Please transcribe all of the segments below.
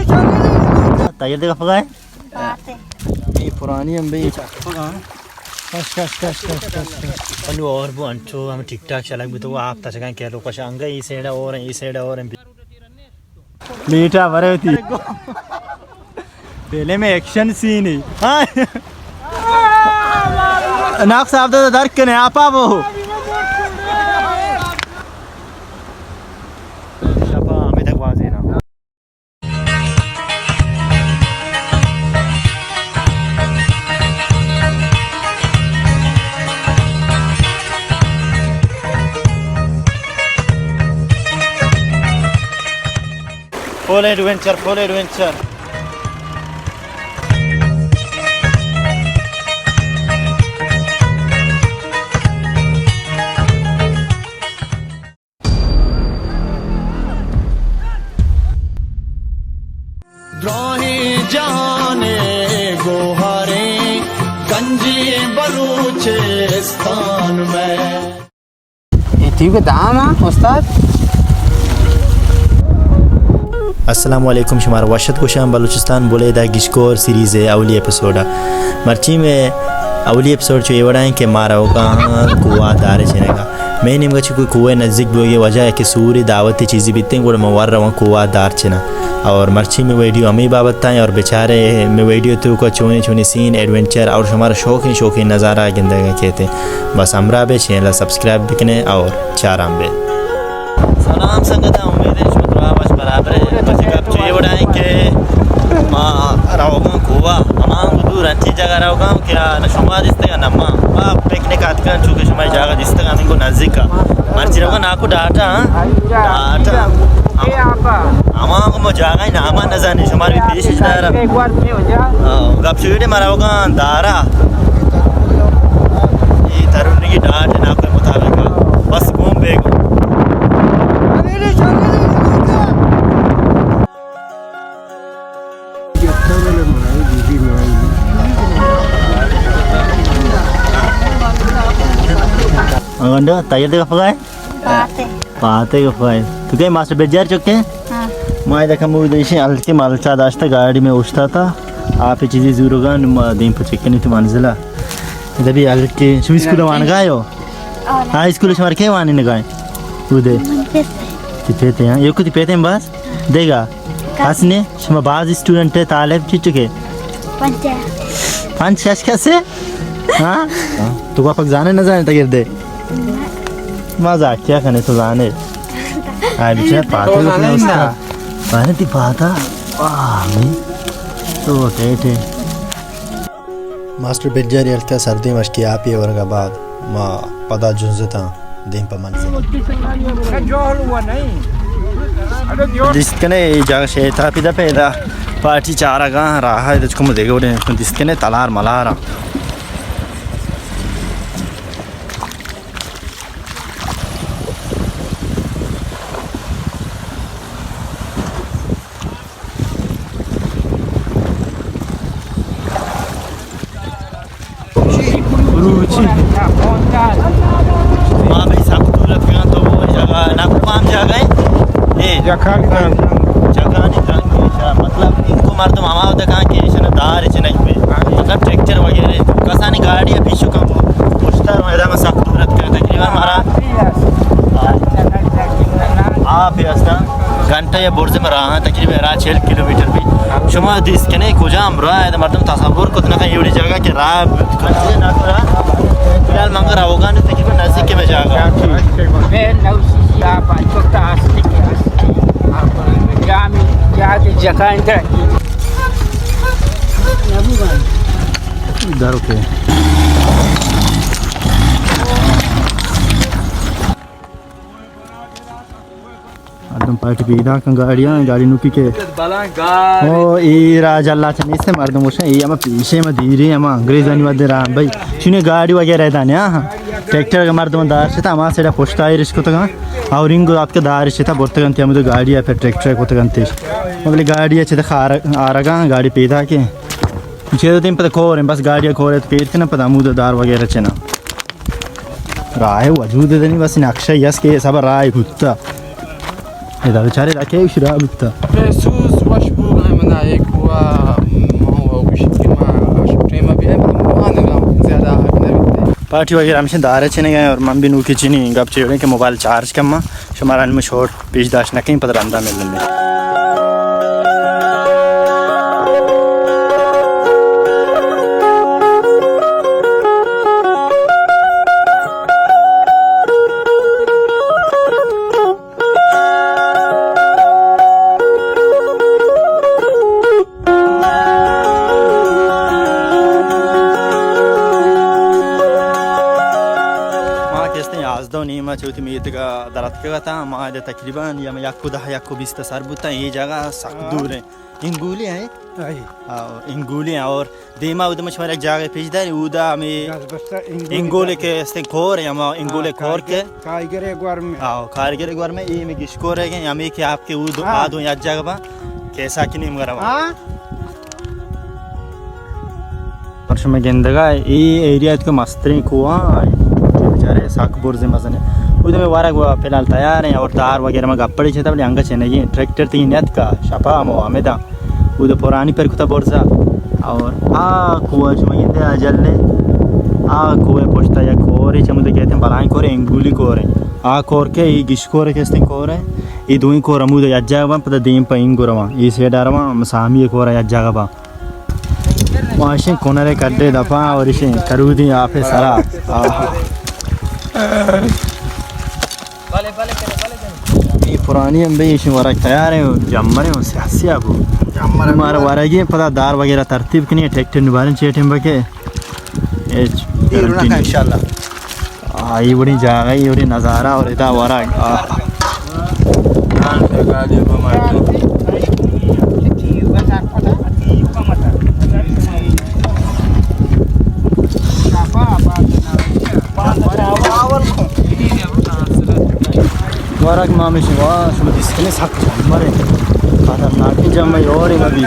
तैयार देखा पका है ये पुरानी हम भी पन्नू और वो अंचो हम ठीक ठाक चला भी तो वो आप तचका क्या लोग कशांगा ई साइड और मीठा भरे थी पहले में एक्शन सीन ही हाँ नाक साहब तो दर्द कने आपा वो शपा हमें तक वाजे ना full adventure जाने गोहारे गंजी बलूचिस्तान में ठीक है दाम उस्ताद अस्सलाम वालेकुम शुमार वशत कुशाम बलूचिस्तान बोले दा गिशकोर सीरीज़ है अवली एपिसोड मर्ची में अवली एपिसोड जो ये बड़ा है कि मारा होगा कुआ दारे चलेगा मैं निम्न कोई कुएं नज़दीक बोगे वजह है कि सूर्य दावती चीज़ें बीतते हैं गुड़ मवार रवा कुआ दार चना और मर्ची में वीडियो अमी बाबत था और बेचारे में वीडियो तो को चुनी सीन एडवेंचर और हमारा शौक़ी नज़ारा गिंदगा कहते बस हमरा बे चैनल सब्सक्राइब बिकने और चाराम बे सलाम संगत उम्मीद है बस बराबर है बस कब ये बड़ा है कि रावगा कुआ अमांग दूर अच्छी जगह रावगा क्या न शुमार दिसते का नम्मा पिकनिक आते हैं चूँकि शुमार जगह दिसते का हमको नज़दीक का मर्ची रावगा नाकु डाटा अमांग मो जगह ही नामा नज़ानी शुमार भी पेश इजदारा कब चुटे मरावगा दारा ये तरुण की डाट नाकु मुताबिक बस घूम बेगो अंगंडा तैयार देखा पका है पाते का पका है तो क्या मास्टर बेजार चुके हैं मैं देखा मूवी देशी अलके मालचा दाश्ता गाड़ी में उठता था आप ये चीज़ें ज़रूर दिन पर चेक नहीं तो मंजिला इधर भी अलके शुरू स्कूल मान गए हो हाँ स्कूल से मार के वाने न गए उधर तिपेते हैं ये कुछ तिपेते हैं बस देगा हंसने शुमा बाज़ स्टूडेंट है तालेब चुके पांच कैसे हाँ तो आप जाने न जाने तक दे मजा क्या करने तो जाने आए बिचारे पाते लोग ने उसका पाने ती पाता मैं तो थे मास्टर बेजारी अलका सर्दी मश्की आप ही और का बाद माँ पदा जुंजता दिन पर मन से जिसकने जगह शेता पिता पैदा पार्टी चारा कहाँ रहा है तो मुझे देखो ने जिसकने तलार मलारा माँ भाई सब दूर तो वो जगह ना पाम जगह है ये जगह नहीं मतलब इनको मार तो मामा होता कहाँ के इशना दार इचना पे मतलब ट्रैक्टर वगैरह कसानी गाड़ी है पीछे का पुष्टा मैदान में सब दूर तकरीबन हमारा आप ऐसा घंटा या बोर्ड में रहा तकरीबन 6 किलोमीटर भी शुमा दिस के नहीं कुजाम रहा है मतलब तस्वुर को ना कहीं एवढी जगह के राह ना करा फिलहाल मंगर होगा ना तकरीबन नज़दीक के में जाएगा इधर ओके एकदम पार्टी पे इधर का गाड़ी नुकी के ओ ये राजा अल्लाह चने से मर्दम उसे ये हम पीछे में धीरे हम अंग्रेजानी वादे रहा भाई सुने गाड़ी वगैरह था ना ट्रैक्टर का मर्दम दार से था हमारे सेटा पोस्टा है इसको तो और रिंग आपके दार से था बोलते गंते हम तो गाड़ी है फिर ट्रैक्टर को तो गंते मतलब गाड़ी अच्छे तो आ रहा गाड़ी पैदा के पीछे तो दिन पता खो रहे बस गाड़ियाँ खो रहे तो पेट के ना पता मुँह दार वगैरह चना राय वजूद नहीं बस नक्शा यस के सब राय कुत्ता इधर बेचारे रखे शराब कुत्ता पार्टी वगैरह हमेशा दारे चने गए और मन भी नू किचनी गप चेड़े के मोबाइल चार्ज कम्मा शुमारा में शॉर्ट पेज दाश न कहीं पता रंदा मिलने नीमा चौथी मीत का दरत का था हमारे तकरीबन या मैं याकू दहा याकू बीस तसार बुता ये जगह सख्त दूर है इंगुली है इंगुली और देमा उधर मशवरा जगह पेजदार उदा में इंगुली के स्टे खोर या मैं इंगुली खोर के कारीगर गुआर में कारीगर गुआर में ये में किसको रहेंगे या मैं कि आपके उद आदो या जगह बा कैसा कि नहीं मगरा परसों में गेंदगा ये एरिया तो मस्तरी कुआ बेचारे साक बोर्जे मजने उधर में वारा गवा फिलहाल तैयार हैं और तार वगैरह में गप्पड़ी छे तबले अंग छे नहीं ट्रैक्टर तीन याद का शपा मो हमेदा उधर पुरानी पर कुता बोर्जा और आ कुआ जो में दे जल्ले आ कुए पोछता या कोरे चमुदे कहते हैं बलाई कोरे इंगुली कोरे आ कोर के ई गिश कोरे केस्ते कोरे ई दुई कोर अमुदे यज्जागा पता दीम प इंगुरवा ई सेडारवा मसामी कोरा यज्जागा बा वाशे कोनरे कड्डे दफा और इसे करूदी आपे सरा ये पुरानी हम भी इसे वरक तैयार है जम्मरे हो सियासी आपको हमारा वरगे पता दार वगैरह तरतीब की नहीं ट्रैक्टर निभाने चेटे में के इंशाल्लाह ये बड़ी जगह ये बड़ी नज़ारा और इधर वरक वरक मामे शिवास में इसके साथ मरे खतरनाक जम भाई और अभी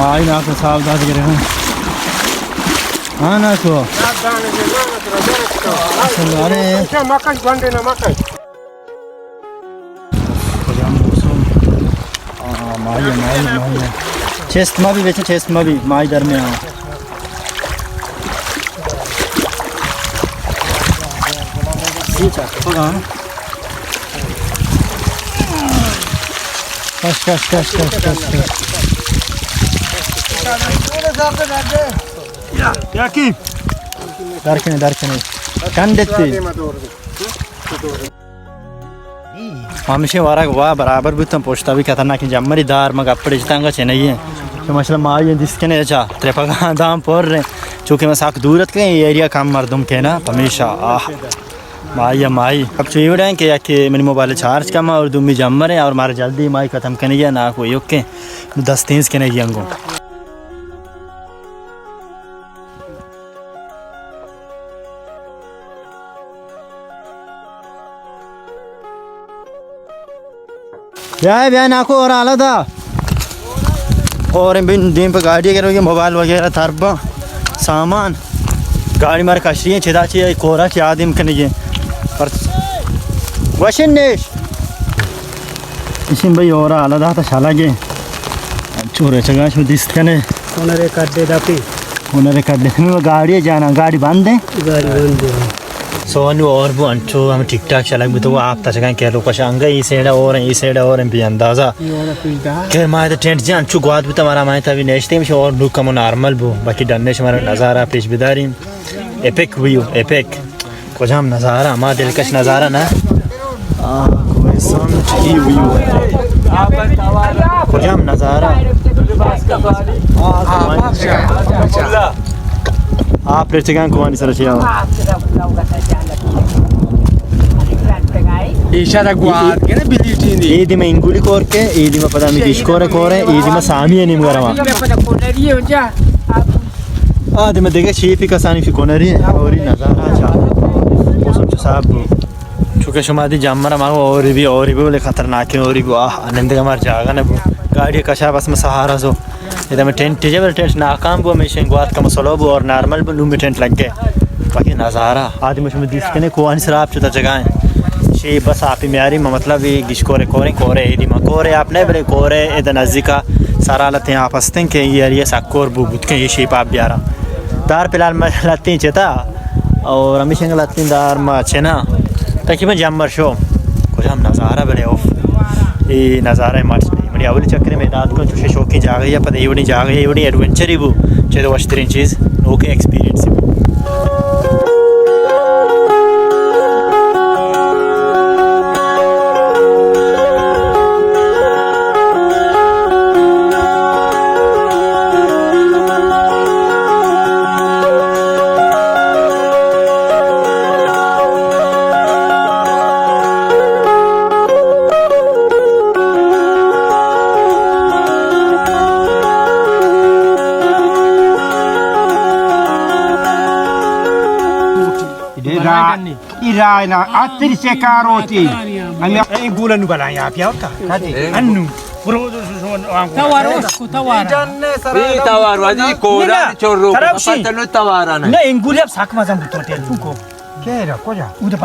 आई ना तो सावधान के रहे हाँ ना तो अरे मकई बंदे ना मकई माई माई माई चेस्ट में भी बेचे चेस्ट में भी माई दर में हाँ कश कश कश कश कश याकी दरकने कंडेत्ती हमेशा वारा वाह बराबर भी तुम पोछता भी खतरनाक जम्मरी दार मग अपड़े जितांगा चाहिए तो मसला माई जिसके ने जा त्रेपा दाम पर रहे चूँकि मैं साक दूरत के एरिया काम मर्दम के ना हमेशा माई माई अब चाहिए उड़ाएं कि याके मेरी मोबाइल चार्ज कम और दुम्मी जम्मर है और मारे जल्दी माई ख़त्म करने गया ना कोई ओके 10-30 के नहीं अंगों ब्याह ना को और आला था और बिन दिन पे गाड़ी करोगे मोबाइल वगैरह थरबा सामान गाड़ी मारे कशरी छिदा चाहिए कोरा क्या आदिम करने के पर वशिनेश इसी भाई और आला था शाला के चोरे चगा छो दिस कने कोनरे कड्डे दापी कोनरे कड्डे में गाड़ी जाना गाड़ी बंद है गाड़ी बंद है सोनू और वो अंचो हम ठीक ठाक चला भी तो वो आप तक कह लो कुछ अंग ई साइड और भी अंदाजा के माय टेंट जे अंचो गोद भी तुम्हारा माय तभी नेशते में और लुक कम नॉर्मल बो बाकी डरने से हमारा नज़ारा पेश बिदारी एपिक व्यू एपिक कुछ हम नज़ारा हमारा दिलकश नज़ारा ना कोई समझ ही व्यू कुछ हम नज़ारा आप रेचगान कौन सर चिया इशारा गुआद के ना बिलिटी दी ये दिमा इंगुली कोर के ये दिमा पता नहीं किसकोरे कोरे ये दिमा सामी है निम गरमा आ दिमा देखे शेपी का सानी फिकोनरी है और ये नज़ारा अच्छा वो सब साहब चुके शुमादी जामरा मांगो और भी बोले खतरनाक है और भी वाह आनंद का मार जागा ना गाड़ी कशा बस में सहारा सो इधर में टेंट टेंट नाकाम वो में शेंगवात का मसलो वो और नॉर्मल भी लूम में टेंट लग गए बाकी नज़ारा आदमी में दिसकने कौन सराब चुता जगह शे बस आप ही म्यारी मतलब ये गिशकोरे कोरे इदी मकोरे आपने बरे कोरे इधर नज़दीका सारा लते हैं आप हंसते के ये एरिया साकोर बुबुत के ये शेप आप ब्यारा तार फिलहाल मैं लते चेता और हमेशा गलाती दार मा चेना तकरीबन जम्बर शो कुछ हम नज़ारा बड़े ऑफ ये नज़ारा मार्च नहीं मरी अवली चक्कर में दाद को चुशे शौकी जागे या पता एवडी जागे एवडी एडवेंचर ही वो चेदो वस्तरीन चीज़ okay experience Irana atri se karoti ani ai bulan bala ya piauta annu tawar wadi koda chorro patalo tawarana na engulia sak mazam butote fuko kera koja uda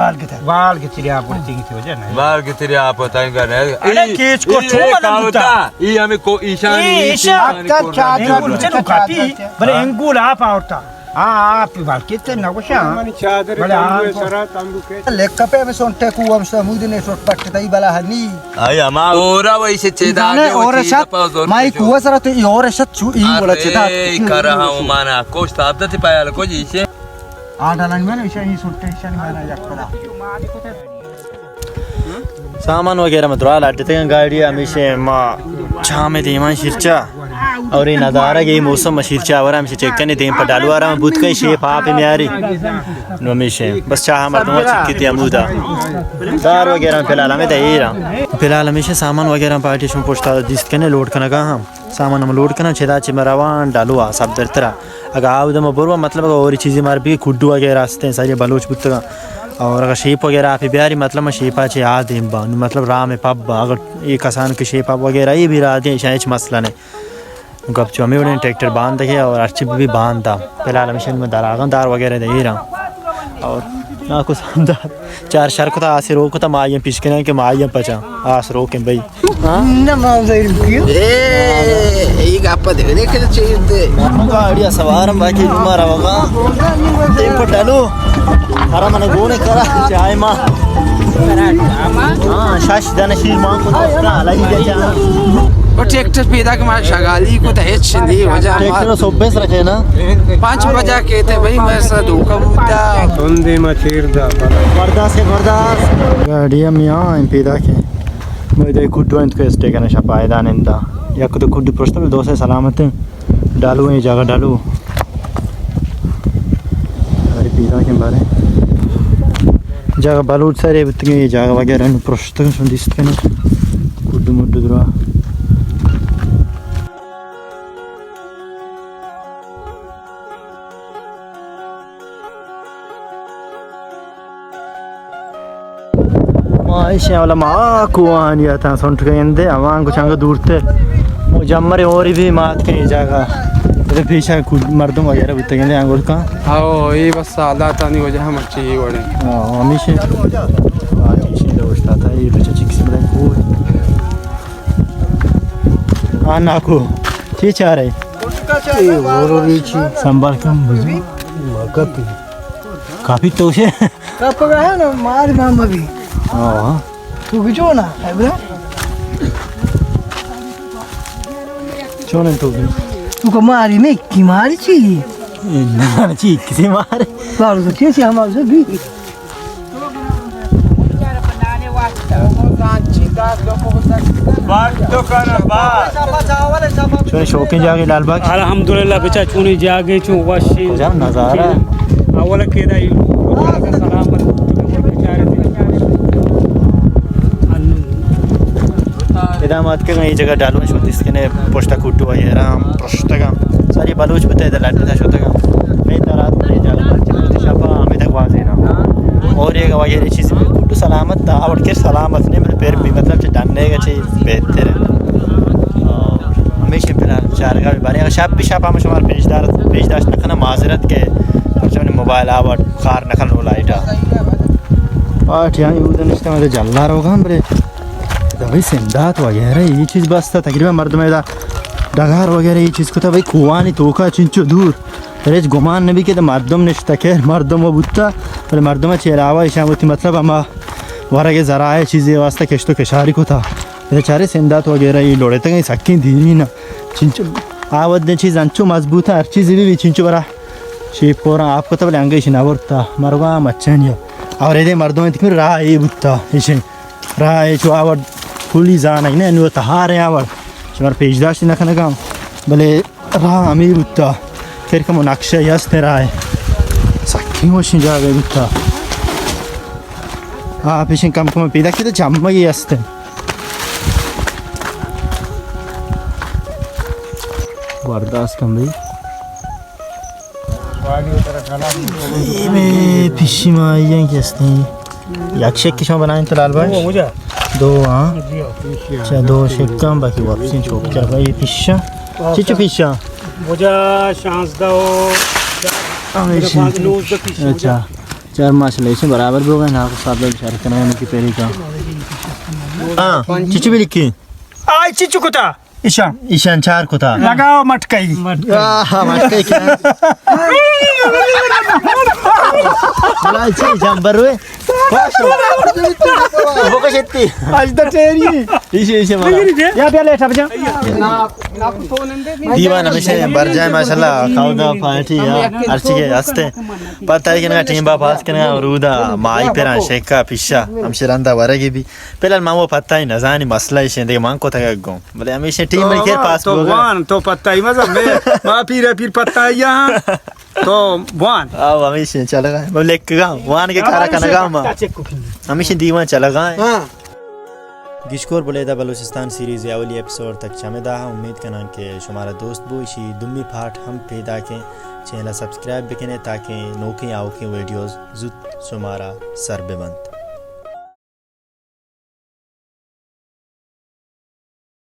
bal ke tiri aap tingi thi ho jana bal ke tiri aap बताएंगे ना अरे केच को ठोमा होता ये हमें को ईशान ईशान चादर चलो काटी भले एंगुल आप आवता आप बाल कितने ना कुछ मनी चादर तांबू सरा तांबू के लेक्का पे में सोंटे को हम समुद्र ने सोट पट्टे तई बला हनी आय अमा ओरा वैसे चेदा और शत माई कुवा सरा ते और शत छु ई बोला चेदा करा हूं माना कोच ताबदा ते पायाल को जीसे आडालन में इशा ही सोटे इशा नहीं माना yakala सामान वगैरह में द्वारा लाते हैं गाड़ी हमेशा माँ छाँ में देवान शिरचा और ये नज़ारा के मौसम में शिरचा और हमेशा चेक करने दें पर डालू आ रहा हूँ बुध का शेप आप में आ रही नो हमेशा बस चाह मर्दों चिक्की थी अमूदा दार वगैरह फिलहाल हमें दे रहा फिलहाल हमेशा सामान वगैरह पार्टी शुरू पूछता जिस करने लोड करना कहाँ हम सामान हम लोड करना छेदा चिमरावान डालू आ सब दरतरा अगर आप उधर बुरवा मतलब और चीज़ें मार भी खुड्डू वगैरह रास्ते हैं सारे बलोच बुत्ता और अगर शेप वगैरह आप बिहारी मतलब में शेपा चे याद है मतलब राह में पब अगर एक आसान के शेप आप वगैरह ये भी राह दें शायद मसला नहीं गप जो हमें उन्हें ट्रैक्टर बांध दे और अर्ची भी बांध था फिलहाल हमेशा में दार वगैरह दे रहा और ना कुछ समझा चार शर को था आसे रोको था माइयाँ पिछकने के माइयाँ पचा आस रोके भाई गाड़िया सवार बाकी तुम्हारा होगा एक पर डालो हरा मैंने गोने करा चाय माँ हाँ शाश दाना शीर माँ को तो अलग ही जाए और ट्रैक्टर पैदा के मार शगाली को दहेज छिंदी हो जा ट्रैक्टर सोबेस रखे ना 5 बजा के थे भाई मैं सा धोखा बूता बंदे मचेर दा बर्दाश्त गाड़िया मियाँ पैदा के मुझे कुड्डू इंत को स्टे करना शपायदा निंदा या कुछ कुड्डू प्रश्न में 2 से सलामत डालू ये जगह डालू गाड़ी पैदा के बारे जगह बालूट सारे ये जगह वगैरह प्रश्न सुनिश्चित करना कुड्डू मुड्डू दुरा माइशा वाला माँ कुआं या था सुन के इंदे आवां कुछ अंग दूर थे वो जम्मरे और भी मात के जगह इधर पीछे मर्दों वगैरह बुते के अंगुल का आओ ये बस सादा तानी वजह हम अच्छी वड़े हमेशा आज इसी दोस्त आता है ये बच्चा चिक्स में को हाँ ना को ये चाह रहे ये और रीची संभाल कम बुझी काफी तो से कप है ना मार मामा भी हाँ तू भी जो ना है बे चोने तो भी तू को मारी में की मारी छी ना ची किसे मारे बारू तो कैसे हमारे से भी चोने शौकीन जाके लालबाग अल्हम्दुलिल्लाह बेचा चुनी जागे चु वाशी जा नजारा अवल केदा सलामत इदामत के ये जगह डालू शो इसके पोस्टा कुट्टू वगैरह प्रश्तगा सारी बलूच बताए द लाटे था शोतगा मैं तरात में जाला बच्चे शफा हमें तक वाजे ना और ये वगैरह चीज में कुट्टू सलामत था और के सलामत ने मेरे पैर भी मतलब डालने का चाहिए बेहतर है और हमेशा फिलहाल चार का बारे अगर शाप भी शाप हम शुमार पेशदार नखना माजरत के जो मोबाइल आवर कार नखल रो लाइटा पाठ यहाँ उधर निश्चित में जल्ला रोगा हमरे भाई सिंदात वगैरह ये चीज़ बस था तकरीबन मर्द में डगार वगैरह ये चीज़ को था भाई कुआं नहीं तोका चिंचो दूर रेज गुमान नबी के तो मर्दम निश्तके मर्दम वो बुत्ता बले मर्दम चेलावा इशामती मतलब अमा वरा के ज़रा है चीज़ें वास्ता केश्तो केशारी को था बेचारे सेंदात वगैरह ये लोड़े तक सक्की धीमी ना चिंचु आवत ने चीज़ अंचु मजबूत है हर चीज़ भी चिंचु बरा शेप पोरा आपको तो बले अंगे शिना वर्ता मरवा मच्छनिया और ये मर्दों में तिक्र रहा ये बुत्ता इसे रहा ये जो आवत फुली जाना इन्हें नुआ तहार है आवत चमार पेजदाश ना खाना काम भले रहा अमीर बुत्ता फिर कम नक्शा यस तेरा है सक्की वो शिंजा गए बुत्ता हाँ पिछले कम कम पैदा किया तो जम्मा ये यस थे वारदास कम भाई ये में पिछी माइयाँ किसते हैं यक्षक किस्म बनाए तो लाल भाई दो हाँ अच्छा दो शेकम बाकी वापसी छोक क्या भाई पिछा चिचु पिछा मुझे शांस दो अच्छा 4 माशाल्लाह इसे बराबर भी होगा ना आपको साथ में बिचारे करना उनकी पेरी का हाँ चिचु भी लिखी आई चिचु कुता ईशान ईशान 4 को था लगाओ मटकई हाँ मटकई क्या चला इसे जंबर हुए वो कैसे इतनी आज तो तेरी इसे मारा या पे लेटा बजा दीवान हमेशा बर जाए माशाल्लाह खाऊंगा पार्टी यार अर्ची के हंसते पता है कि ना टीम बापास के ना रूदा माई पेरा शेका पिशा हम शिरंदा वरगी भी पहले मामू पता ही ना जानी मसला इसे देख मांग को था गो बोले हमेशा टीम में के पास तो वन तो पता ही मजा मैं मां फिर पता है यहाँ तो वन आओ हमेशा चला गए बोले का वन के खारा खाना गाँव हमेशा दीवान चला गए गिशकोर बुलेदा बलूचिस्तान सीरीज़ अवली एपिसोड तक चमेदा उम्मीद करना कि शुमारा दोस्त बोशी दुम्मी फाट हम पैदा के चैनल सब्सक्राइब बिकने ताकि नौके आओ के वीडियोस जुत शुमारा सर बेबंद